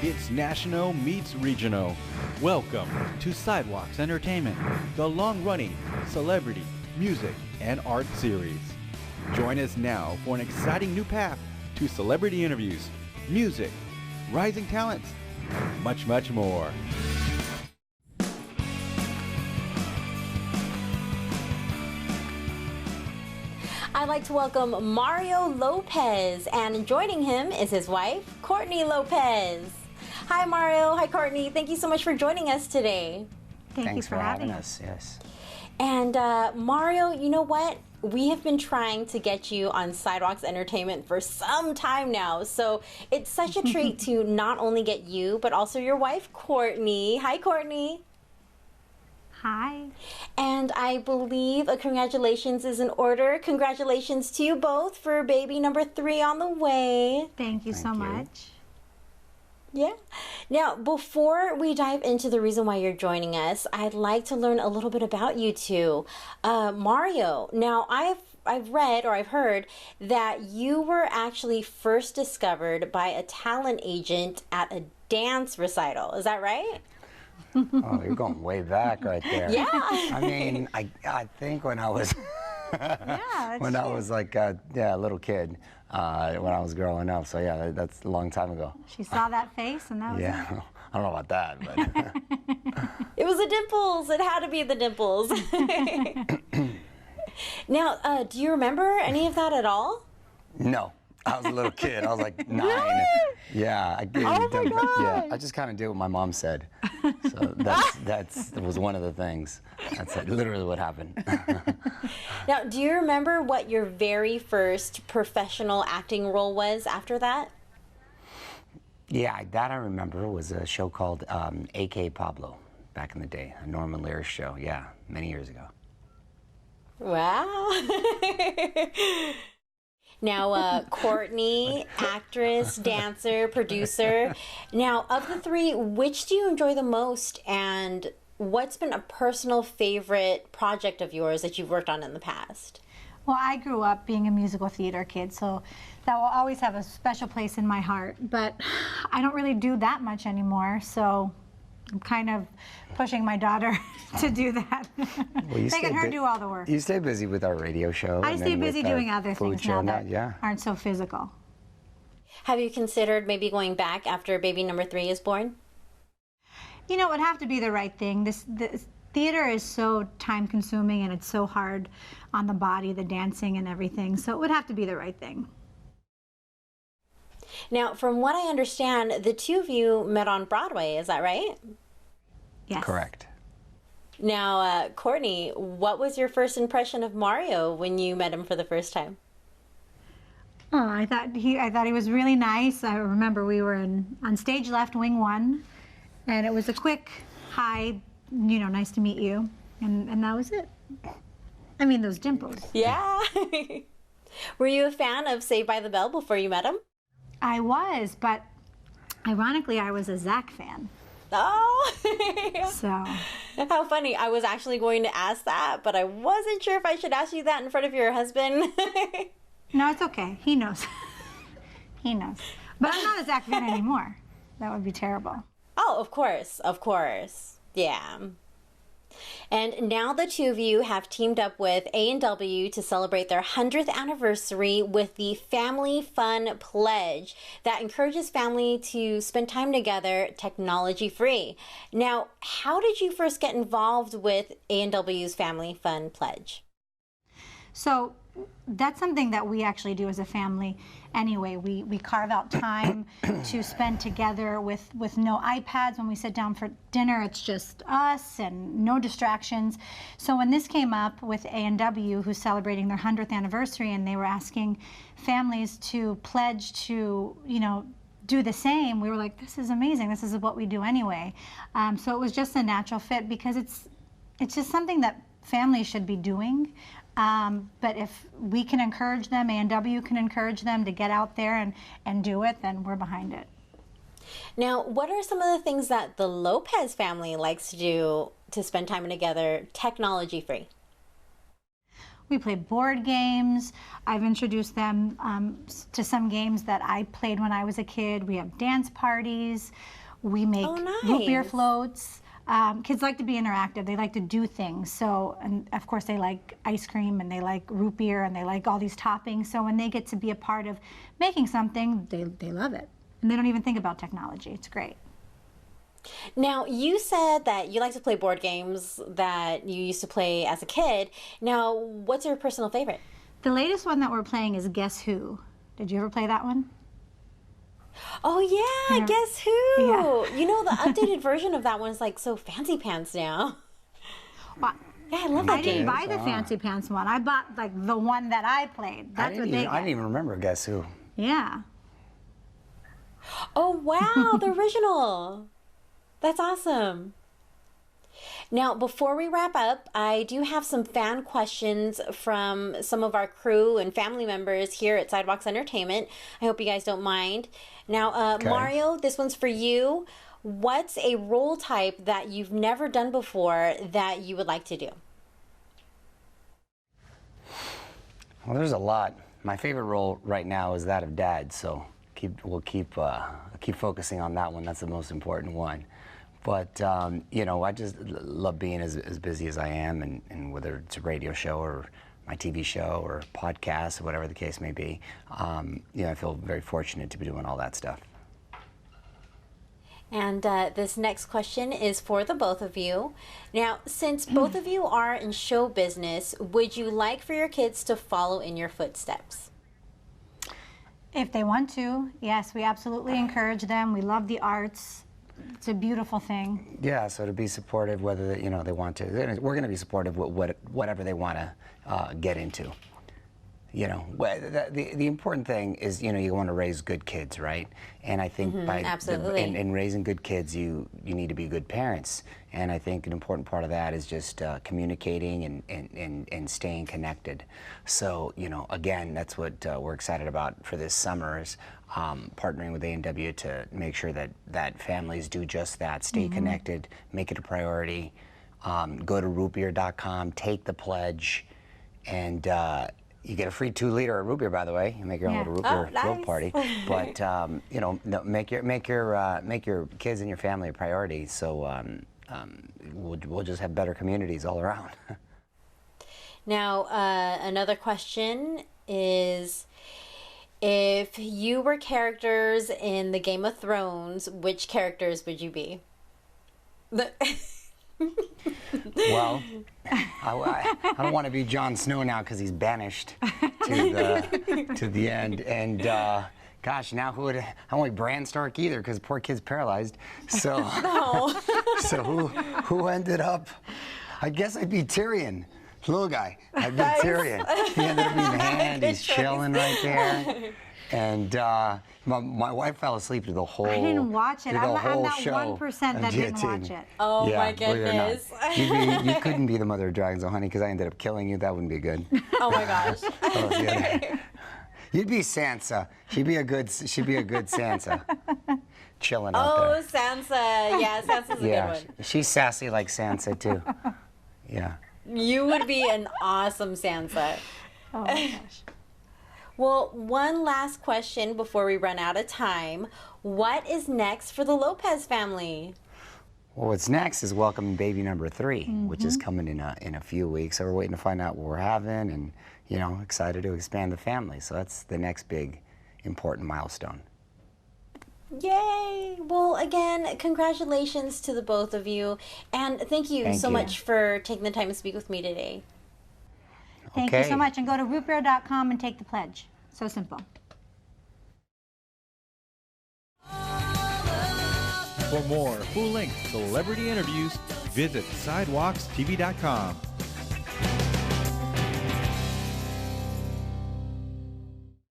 It's national meets regional. Welcome to Sidewalks Entertainment, the long-running celebrity, music, and art series. Join us now for an exciting new path to celebrity interviews, music, rising talents, and much, much more. I'd like to welcome Mario Lopez, and joining him is his wife, Courtney Lopez. Hi, Mario. Hi, Courtney. Thank you so much for joining us today. Thanks for having us. Yes. And Mario, you know what? We have been trying to get you on Sidewalks Entertainment for some time now, so it's such a treat to not only get you, but also your wife, Courtney. Hi, Courtney. Hi. And I believe a congratulations is in order. Congratulations to you both for baby number 3 on the way. Thank you so much. Yeah. Now, before we dive into the reason why you're joining us, I'd like to learn a little bit about you two. Mario, now I've read or I've heard that you were actually first discovered by a talent agent at a dance recital. Is that right? Oh, you're going way back right there. Yeah. I mean, I think when I was when I was like a little kid, when I was growing up. So yeah, that's a long time ago. She saw that face, and that was it. I don't know about that, but it was the dimples. It had to be the dimples. Now, do you remember any of that at all? No. I was a little kid. I was like 9. Really? Yeah, I did. Oh my God. Yeah, I just kind of did what my mom said. So that was one of the things. That's literally what happened. Now, do you remember what your very first professional acting role was after that? Yeah, that I remember was a show called A.K. Pablo back in the day, a Norman Lear show. Yeah, many years ago. Wow. Now, Courtney, actress, dancer, producer. Now, of the 3, which do you enjoy the most, and what's been a personal favorite project of yours that you've worked on in the past? Well, I grew up being a musical theater kid, so that will always have a special place in my heart. But I don't really do that much anymore, so I'm kind of pushing my daughter to do that. Well, making her do all the work. You stay busy with our radio show. I stay busy doing other things now that yeah. aren't so physical. Have you considered maybe going back after baby number 3 is born? You know, it would have to be the right thing. This theater is so time-consuming, and it's so hard on the body, the dancing and everything, so it would have to be the right thing. Now, from what I understand, the 2 of you met on Broadway, is that right? Yes. Correct. Now, Courtney, what was your first impression of Mario when you met him for the first time? Oh, I thought he was really nice. I remember we were on stage left, wing 1, and it was a quick hi, you know, nice to meet you, and that was it. I mean, those dimples. Yeah. Were you a fan of Saved by the Bell before you met him? I was, but ironically, I was a Zach fan. Oh. So. How funny. I was actually going to ask that, but I wasn't sure if I should ask you that in front of your husband. No, it's okay. He knows. He knows. But I'm not a Zach fan anymore. That would be terrible. Oh, of course. Of course. Yeah. And now the 2 of you have teamed up with A&W to celebrate their 100th anniversary with the Family Fun Pledge that encourages family to spend time together technology-free. Now, how did you first get involved with A&W's Family Fun Pledge? So that's something that we actually do as a family anyway. We carve out time to spend together with no iPads. When we sit down for dinner, it's just us and no distractions. So when this came up with A&W, who's celebrating their 100th anniversary, and they were asking families to pledge to, you know, do the same, we were like, this is amazing. This is what we do anyway. So it was just a natural fit because it's just something that families should be doing. But if we can encourage them, A&W can encourage them to get out there and do it, then we're behind it. Now, what are some of the things that the Lopez family likes to do to spend time together technology-free? We play board games. I've introduced them to some games that I played when I was a kid. We have dance parties. We make root beer floats. Kids like to be interactive. They like to do things. So, and of course they like ice cream and they like root beer and they like all these toppings. So when they get to be a part of making something, they love it. And they don't even think about technology. It's great. Now, you said that you like to play board games that you used to play as a kid. Now, what's your personal favorite? The latest one that we're playing is Guess Who. Did you ever play that one? Oh, yeah, Guess Who? Yeah. You know, the updated version of that one is like so fancy pants now. Well, yeah, I love that I game. didn't buy the fancy pants one. I bought like the one that I played. That's what they I didn't even remember Guess Who. Yeah. Oh, wow, the original. That's awesome. Now, before we wrap up, I do have some fan questions from some of our crew and family members here at Sidewalks Entertainment. I hope you guys don't mind. Now, Mario, this one's for you. What's a role type that you've never done before that you would like to do? Well, there's a lot. My favorite role right now is that of dad, so we'll keep focusing on that one. That's the most important one. But, you know, I just love being as busy as I am, and whether it's a radio show or my TV show or podcast or whatever the case may be, you know, I feel very fortunate to be doing all that stuff. And this next question is for the both of you. Now, since both of you are in show business, would you like for your kids to follow in your footsteps? If they want to, yes, we absolutely encourage them. We love the arts. It's a beautiful thing. Yeah, so to be supportive, whether you know they want to, we're going to be supportive with whatever they want to get into. You know, the important thing is, you know, you want to raise good kids, right? And I think in raising good kids, you need to be good parents. And I think an important part of that is just communicating and staying connected. So, you know, again, that's what we're excited about for this summer is partnering with A&W to make sure that families do just that, stay connected, make it a priority. Go to rootbeer.com, take the pledge, and you get a free 2-liter of root beer, by the way. You make your own little root beer float party. But you know, make your kids and your family a priority. So we'll just have better communities all around. Now, another question is, if you were characters in the Game of Thrones, which characters would you be? Well, I don't want to be Jon Snow now because he's banished to the end. And gosh, now who would? I don't like Bran Stark either because poor kid's paralyzed. So so who ended up? I guess I'd be Tyrion, little guy. I'd be Tyrion. He ended up being the hand. He's chilling right there. And my wife fell asleep through the whole. I didn't watch it. I'm that show 1% that didn't watch it. Oh yeah, my goodness! You couldn't be the mother of dragons, though, honey, because I ended up killing you. That wouldn't be good. Oh my gosh! You'd be Sansa. She'd be a good Sansa. Chilling out there. Oh, Sansa. Yeah, Sansa's a good one. She's sassy like Sansa too. Yeah. You would be an awesome Sansa. Oh my gosh. Well, one last question before we run out of time. What is next for the Lopez family? Well, what's next is welcoming baby number 3, which is coming in a few weeks. So we're waiting to find out what we're having, and you know, excited to expand the family. So that's the next big, important milestone. Yay! Well, again, congratulations to the both of you, and thank you so much for taking the time to speak with me today. Thank you so much, and go to rootbeer.com and take the pledge. So simple. For more full-length celebrity interviews, visit sidewalkstv.com.